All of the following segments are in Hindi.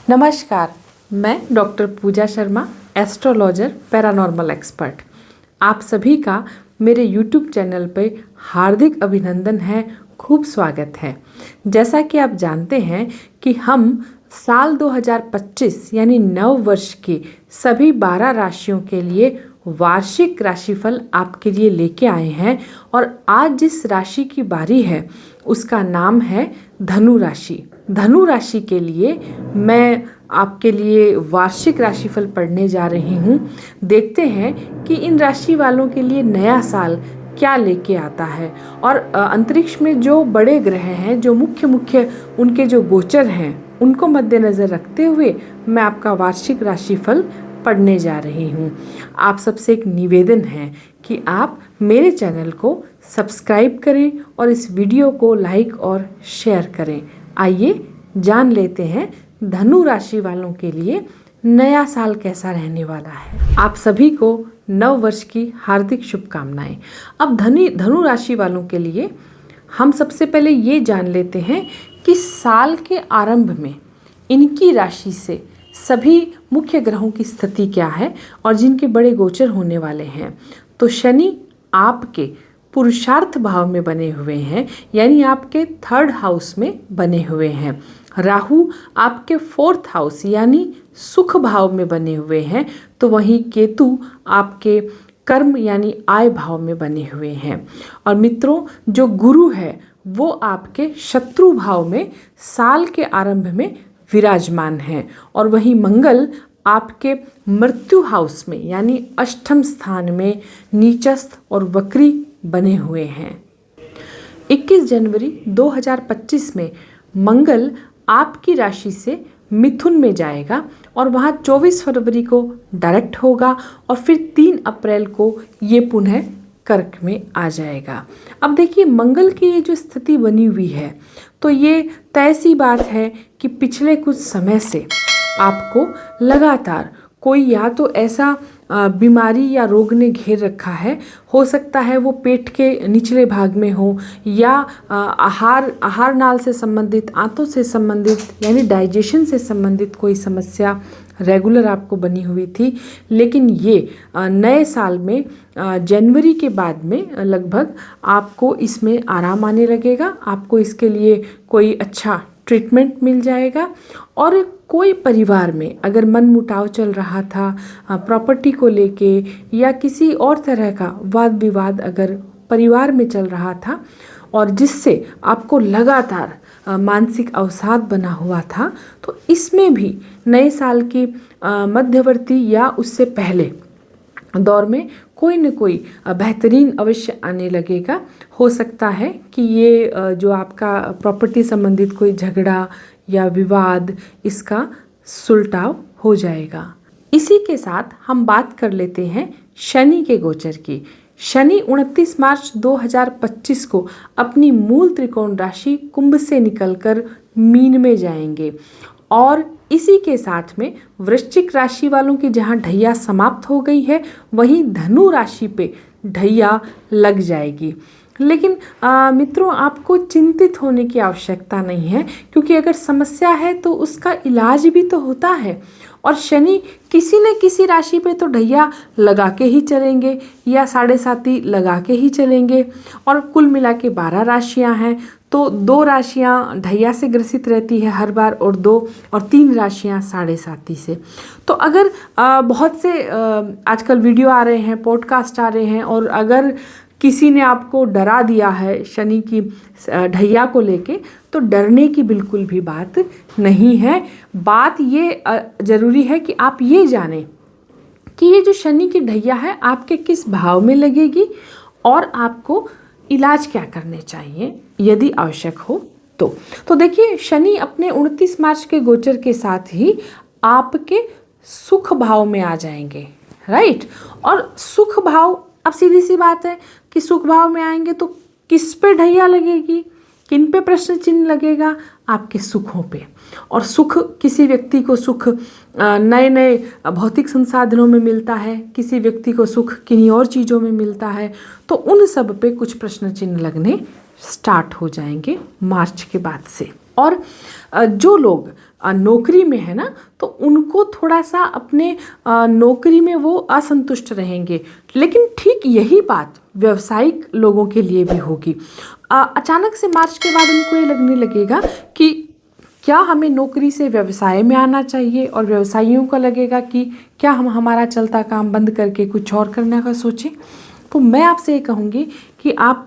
नमस्कार, मैं डॉक्टर पूजा शर्मा, एस्ट्रोलॉजर, पैरानॉर्मल एक्सपर्ट। आप सभी का मेरे YouTube चैनल पे हार्दिक अभिनंदन है, खूब स्वागत है। जैसा कि आप जानते हैं कि हम साल 2025 यानी नव वर्ष के सभी 12 राशियों के लिए वार्षिक राशिफल आपके लिए लेके आए हैं और आज जिस राशि की बारी है उसका नाम है धनु राशि। धनु राशि के लिए मैं आपके लिए वार्षिक राशिफल पढ़ने जा रही हूँ। देखते हैं कि इन राशि वालों के लिए नया साल क्या लेके आता है और अंतरिक्ष में जो बड़े ग्रह हैं, जो मुख्य उनके जो गोचर हैं, उनको मद्देनज़र रखते हुए मैं आपका वार्षिक राशिफल पढ़ने जा रही हूँ। आप सबसे एक निवेदन है कि आप मेरे चैनल को सब्सक्राइब करें और इस वीडियो को लाइक और शेयर करें। आइए जान लेते हैं धनु राशि वालों के लिए नया साल कैसा रहने वाला है। आप सभी को नव वर्ष की हार्दिक शुभकामनाएं। अब धनु राशि वालों के लिए हम सबसे पहले ये जान लेते हैं कि साल के आरंभ में इनकी राशि से सभी मुख्य ग्रहों की स्थिति क्या है और जिनके बड़े गोचर होने वाले हैं। तो शनि आपके पुरुषार्थ भाव में बने हुए हैं, यानी आपके 3rd हाउस में बने हुए हैं। राहु आपके 4th हाउस यानी सुख भाव में बने हुए हैं, तो वहीं केतु आपके कर्म यानी आय भाव में बने हुए हैं। और मित्रों, जो गुरु है वो आपके शत्रु भाव में साल के आरंभ में विराजमान है और वहीं मंगल आपके मृत्यु हाउस में यानी 8th स्थान में नीचस्थ और वक्री बने हुए हैं। 21 जनवरी 2025 में मंगल आपकी राशि से मिथुन में जाएगा और वहाँ 24 फरवरी को डायरेक्ट होगा और फिर 3 अप्रैल को ये पुनः कर्क में आ जाएगा। अब देखिए, मंगल की ये जो स्थिति बनी हुई है तो ये तय सी बात है कि पिछले कुछ समय से आपको लगातार कोई या तो ऐसा बीमारी या रोग ने घेर रखा है, हो सकता है वो पेट के निचले भाग में हो या आहार नाल से संबंधित, आंतों से संबंधित यानी डाइजेशन से संबंधित कोई समस्या रेगुलर आपको बनी हुई थी। लेकिन ये नए साल में जनवरी के बाद में लगभग आपको इसमें आराम आने लगेगा। आपको इसके लिए कोई अच्छा ट्रीटमेंट मिल जाएगा और कोई परिवार में अगर मन मुटाव चल रहा था प्रॉपर्टी को लेके या किसी और तरह का वाद विवाद अगर परिवार में चल रहा था और जिससे आपको लगातार मानसिक अवसाद बना हुआ था, तो इसमें भी नए साल की मध्यवर्ती या उससे पहले दौर में कोई न कोई बेहतरीन अवश्य आने लगेगा। हो सकता है कि ये जो आपका प्रॉपर्टी संबंधित कोई झगड़ा या विवाद, इसका सुलटाव हो जाएगा। इसी के साथ हम बात कर लेते हैं शनि के गोचर की। शनि 29 मार्च 2025 को अपनी मूल त्रिकोण राशि कुंभ से निकलकर मीन में जाएंगे और इसी के साथ में वृश्चिक राशि वालों की जहां ढैया समाप्त हो गई है, वहीं धनु राशि पे ढैया लग जाएगी। लेकिन मित्रों, आपको चिंतित होने की आवश्यकता नहीं है, क्योंकि अगर समस्या है तो उसका इलाज भी तो होता है और शनि किसी न किसी राशि पे तो ढैया लगा के ही चलेंगे या 7.5 लगा के ही चलेंगे। और कुल मिला के 12 राशियाँ हैं, तो 2 राशियाँ ढैया से ग्रसित रहती है हर बार और 2 और 3 राशियाँ 7.5 से। तो अगर बहुत से आजकल वीडियो आ रहे हैं, पॉडकास्ट आ रहे हैं और अगर किसी ने आपको डरा दिया है शनि की ढैया को लेके, तो डरने की बिल्कुल भी बात नहीं है। बात ये ज़रूरी है कि आप ये जानें कि ये जो शनि की ढैया है आपके किस भाव में लगेगी और आपको इलाज क्या करने चाहिए यदि आवश्यक हो तो देखिए, शनि अपने 29 मार्च के गोचर के साथ ही आपके सुख भाव में आ जाएंगे, राइट। और सुख भाव, अब सीधी सी बात है कि सुख भाव में आएंगे तो किस पे ढैया लगेगी, किन पे प्रश्न चिन्ह लगेगा? आपके सुखों पे। और सुख, किसी व्यक्ति को सुख नए नए भौतिक संसाधनों में मिलता है, किसी व्यक्ति को सुख किन्हीं और चीज़ों में मिलता है, तो उन सब पे कुछ प्रश्न चिन्ह लगने स्टार्ट हो जाएंगे मार्च के बाद से। और जो लोग नौकरी में है ना, तो उनको थोड़ा सा अपने नौकरी में वो असंतुष्ट रहेंगे। लेकिन ठीक यही बात व्यवसायिक लोगों के लिए भी होगी। अचानक से मार्च के बाद उनको ये लगने लगेगा कि क्या हमें नौकरी से व्यवसाय में आना चाहिए, और व्यवसायियों को लगेगा कि क्या हम हमारा चलता काम बंद करके कुछ और करने का सोचें। तो मैं आपसे ये कहूँगी कि आप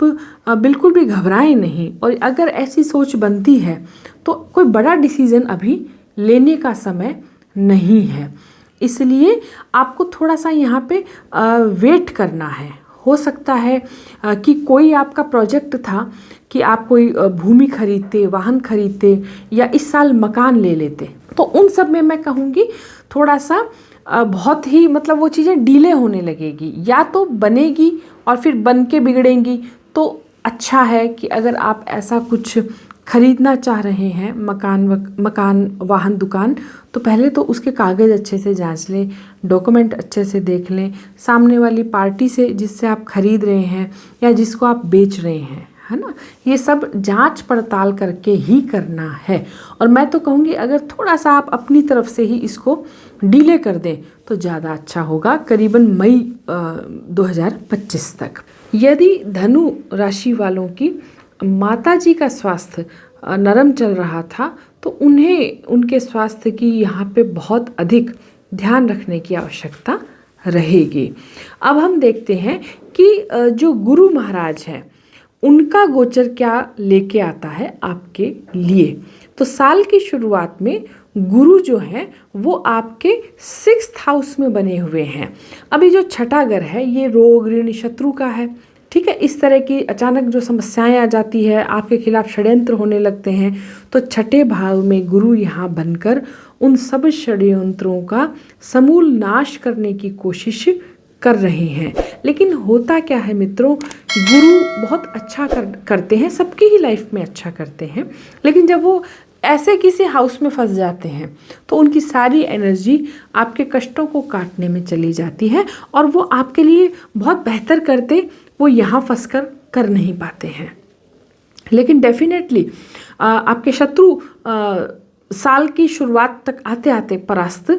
बिल्कुल भी घबराएं नहीं, और अगर ऐसी सोच बनती है तो कोई बड़ा डिसीज़न अभी लेने का समय नहीं है। इसलिए आपको थोड़ा सा यहाँ पे वेट करना है। हो सकता है कि कोई आपका प्रोजेक्ट था कि आप कोई भूमि खरीदते, वाहन खरीदते, या इस साल मकान ले लेते, तो उन सब में मैं कहूँगी थोड़ा सा बहुत ही मतलब वो चीज़ें डिले होने लगेगी, या तो बनेगी और फिर बन के बिगड़ेंगी। तो अच्छा है कि अगर आप ऐसा कुछ खरीदना चाह रहे हैं, मकान, वाहन, दुकान, तो पहले तो उसके कागज़ अच्छे से जांच लें, डॉक्यूमेंट अच्छे से देख लें, सामने वाली पार्टी से जिससे आप खरीद रहे हैं या जिसको आप बेच रहे हैं, है ना, ये सब जांच पड़ताल करके ही करना है। और मैं तो कहूँगी अगर थोड़ा सा आप अपनी तरफ से ही इसको डिले कर दें तो ज़्यादा अच्छा होगा, करीबन मई 2025 तक। यदि धनु राशि वालों की माताजी का स्वास्थ्य नरम चल रहा था, तो उन्हें उनके स्वास्थ्य की यहाँ पे बहुत अधिक ध्यान रखने की आवश्यकता रहेगी। अब हम देखते हैं कि जो गुरु महाराज हैं उनका गोचर क्या लेके आता है आपके लिए। तो साल की शुरुआत में गुरु जो है वो आपके 6th हाउस में बने हुए हैं। अभी जो छठा घर है ये रोग, ऋण, शत्रु का है। ठीक है, इस तरह की अचानक जो समस्याएं आ जाती है, आपके खिलाफ षड्यंत्र होने लगते हैं, तो छठे भाव में गुरु यहाँ बनकर उन सब षड्यंत्रों का समूल नाश करने की कोशिश कर रहे हैं। लेकिन होता क्या है मित्रों, गुरु बहुत अच्छा करते हैं, सबकी ही लाइफ में अच्छा करते हैं, लेकिन जब वो ऐसे किसी हाउस में फंस जाते हैं तो उनकी सारी एनर्जी आपके कष्टों को काटने में चली जाती है, और वो आपके लिए बहुत बेहतर करते वो यहाँ फंस कर नहीं पाते हैं। लेकिन डेफिनेटली आपके शत्रु साल की शुरुआत तक आते आते परास्त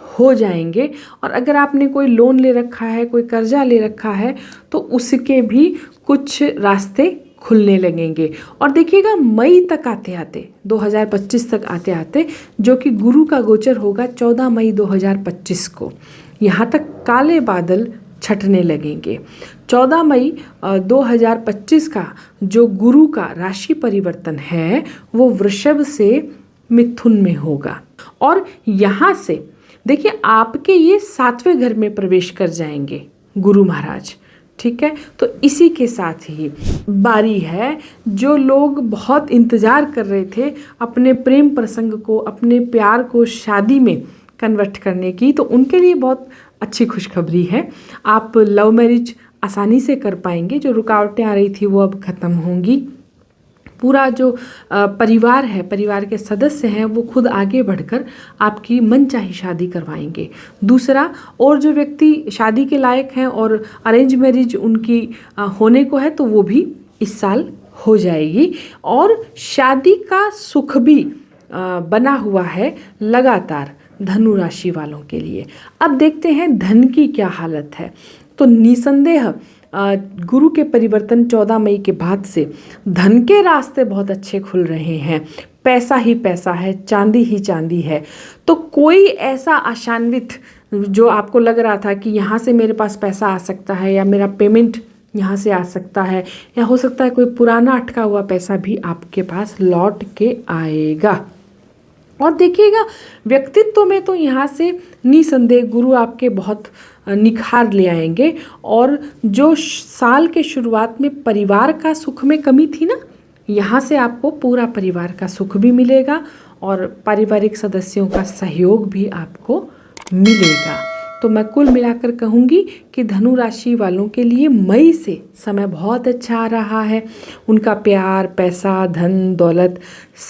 हो जाएंगे। और अगर आपने कोई लोन ले रखा है, कोई कर्जा ले रखा है, तो उसके भी कुछ रास्ते खुलने लगेंगे। और देखिएगा मई तक आते आते 2025 तक आते आते, जो कि गुरु का गोचर होगा 14 मई 2025 को, यहाँ तक काले बादल छटने लगेंगे। 14 मई 2025 का जो गुरु का राशि परिवर्तन है वो वृषभ से मिथुन में होगा, और यहाँ से देखिए आपके ये 7वें घर में प्रवेश कर जाएंगे गुरु महाराज। ठीक है, तो इसी के साथ ही बारी है जो लोग बहुत इंतज़ार कर रहे थे अपने प्रेम प्रसंग को, अपने प्यार को शादी में कन्वर्ट करने की, तो उनके लिए बहुत अच्छी खुशखबरी है। आप लव मैरिज आसानी से कर पाएंगे, जो रुकावटें आ रही थी वो अब ख़त्म होंगी। पूरा जो परिवार है, परिवार के सदस्य हैं, वो खुद आगे बढ़कर आपकी मनचाही शादी करवाएंगे। दूसरा, और जो व्यक्ति शादी के लायक हैं और अरेंज मैरिज उनकी होने को है, तो वो भी इस साल हो जाएगी। और शादी का सुख भी बना हुआ है लगातार धनु राशि वालों के लिए। अब देखते हैं धन की क्या हालत है। तो निसंदेह गुरु के परिवर्तन 14 मई के बाद से धन के रास्ते बहुत अच्छे खुल रहे हैं। पैसा ही पैसा है, चांदी ही चांदी है। तो कोई ऐसा आशान्वित जो आपको लग रहा था कि यहाँ से मेरे पास पैसा आ सकता है, या मेरा पेमेंट यहाँ से आ सकता है, या हो सकता है कोई पुराना अटका हुआ पैसा भी आपके पास लौट के आएगा। और देखिएगा व्यक्तित्व में तो यहाँ से निसंदेह गुरु आपके बहुत निखार ले आएंगे। और जो साल के शुरुआत में परिवार का सुख में कमी थी ना, यहाँ से आपको पूरा परिवार का सुख भी मिलेगा और पारिवारिक सदस्यों का सहयोग भी आपको मिलेगा। तो मैं कुल मिलाकर कहूँगी कि धनु राशि वालों के लिए मई से समय बहुत अच्छा आ रहा है। उनका प्यार, पैसा, धन, दौलत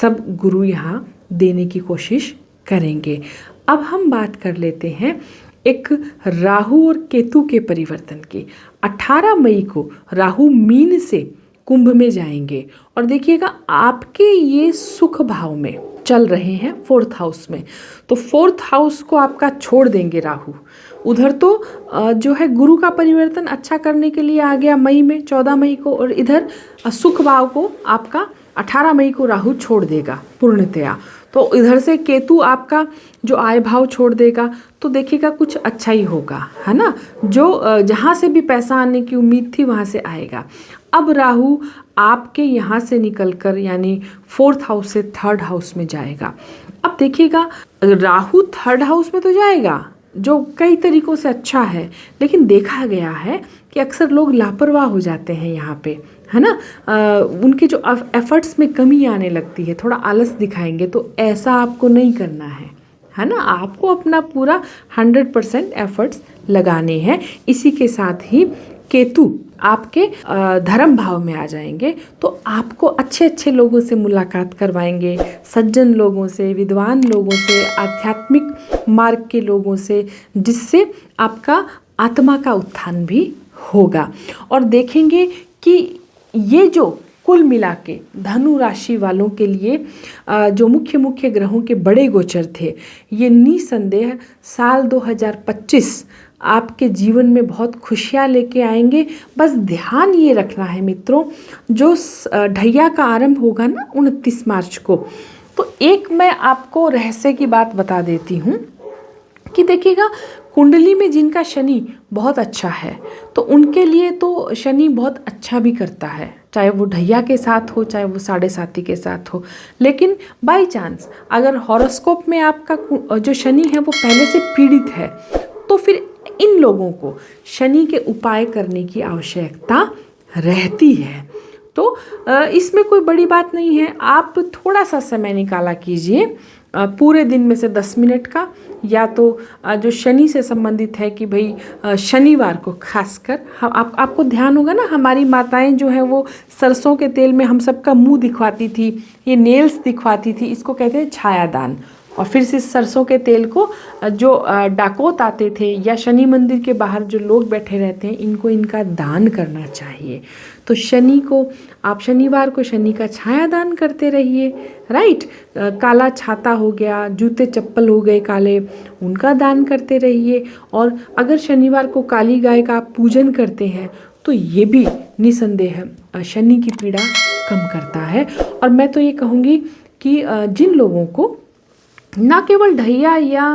सब गुरु यहाँ देने की कोशिश करेंगे। अब हम बात कर लेते हैं एक राहु और केतु के परिवर्तन की। 18 मई को राहु मीन से कुंभ में जाएंगे और देखिएगा आपके ये सुख भाव में चल रहे हैं 4th हाउस में। तो 4th हाउस को आपका छोड़ देंगे राहु। उधर तो जो है गुरु का परिवर्तन अच्छा करने के लिए आ गया मई में 14 मई को, और इधर सुख भाव को आपका 18 मई को राहु छोड़ देगा पूर्णतया। तो इधर से केतु आपका जो आय भाव छोड़ देगा, तो देखिएगा कुछ अच्छा ही होगा, है ना। जो जहाँ से भी पैसा आने की उम्मीद थी वहाँ से आएगा। अब राहु आपके यहाँ से निकलकर यानी 4th हाउस से 3rd हाउस में जाएगा। अब देखिएगा राहु 3rd हाउस में तो जाएगा, जो कई तरीकों से अच्छा है, लेकिन देखा गया है कि अक्सर लोग लापरवाह हो जाते हैं यहाँ पे, है ना। उनके जो एफर्ट्स में कमी आने लगती है, थोड़ा आलस दिखाएंगे, तो ऐसा आपको नहीं करना है ना। आपको अपना पूरा 100% एफर्ट्स लगाने हैं। इसी के साथ ही केतु आपके धर्म भाव में आ जाएंगे, तो आपको अच्छे अच्छे लोगों से मुलाकात करवाएंगे, सज्जन लोगों से, विद्वान लोगों से, आध्यात्मिक मार्ग के लोगों से, जिससे आपका आत्मा का उत्थान भी होगा। और देखेंगे कि ये जो कुल मिला के धनु राशि वालों के लिए जो मुख्य मुख्य ग्रहों के बड़े गोचर थे, ये निसंदेह साल 2025 आपके जीवन में बहुत खुशियाँ लेके आएंगे। बस ध्यान ये रखना है मित्रों, जो ढैया का आरंभ होगा ना 29 मार्च को, तो एक मैं आपको रहस्य की बात बता देती हूँ कि देखिएगा कुंडली में जिनका शनि बहुत अच्छा है, तो उनके लिए तो शनि बहुत अच्छा भी करता है, चाहे वो ढैया के साथ हो, चाहे वो 7.5 के साथ हो। लेकिन बाई चांस अगर हॉरोस्कोप में आपका जो शनि है वो पहले से पीड़ित है, तो फिर इन लोगों को शनि के उपाय करने की आवश्यकता रहती है। तो इसमें कोई बड़ी बात नहीं है, आप थोड़ा सा समय निकाला कीजिए, पूरे दिन में से 10 मिनट का, या तो जो शनि से संबंधित है कि भाई शनिवार को खासकर आपको ध्यान होगा ना, हमारी माताएं जो हैं वो सरसों के तेल में हम सबका मुंह दिखवाती थी, ये नेल्स दिखवाती थी, इसको कहते हैं छायादान। और फिर से सरसों के तेल को जो डाकोत आते थे या शनि मंदिर के बाहर जो लोग बैठे रहते हैं, इनको इनका दान करना चाहिए। तो शनि को आप शनिवार को शनि का छाया दान करते रहिए, राइट। काला छाता हो गया, जूते चप्पल हो गए काले, उनका दान करते रहिए। और अगर शनिवार को काली गाय का आप पूजन करते हैं, तो ये भी निसंदेह शनि की पीड़ा कम करता है। और मैं तो ये कहूँगी कि जिन लोगों को ना केवल ढैया या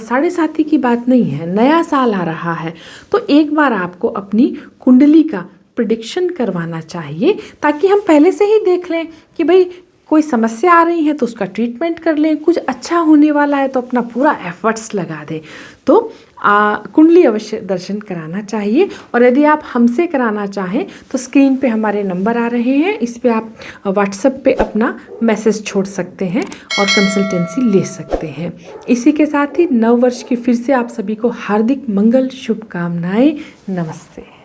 7.5 की बात नहीं है, नया साल आ रहा है, तो एक बार आपको अपनी कुंडली का प्रेडिक्शन करवाना चाहिए, ताकि हम पहले से ही देख लें कि भाई कोई समस्या आ रही है तो उसका ट्रीटमेंट कर लें, कुछ अच्छा होने वाला है तो अपना पूरा एफर्ट्स लगा दें। तो कुंडली अवश्य दर्शन कराना चाहिए। और यदि आप हमसे कराना चाहें तो स्क्रीन पे हमारे नंबर आ रहे हैं, इस पे आप व्हाट्सएप पे अपना मैसेज छोड़ सकते हैं और कंसल्टेंसी ले सकते हैं। इसी के साथ ही नव वर्ष की फिर से आप सभी को हार्दिक मंगल शुभकामनाएं। नमस्ते।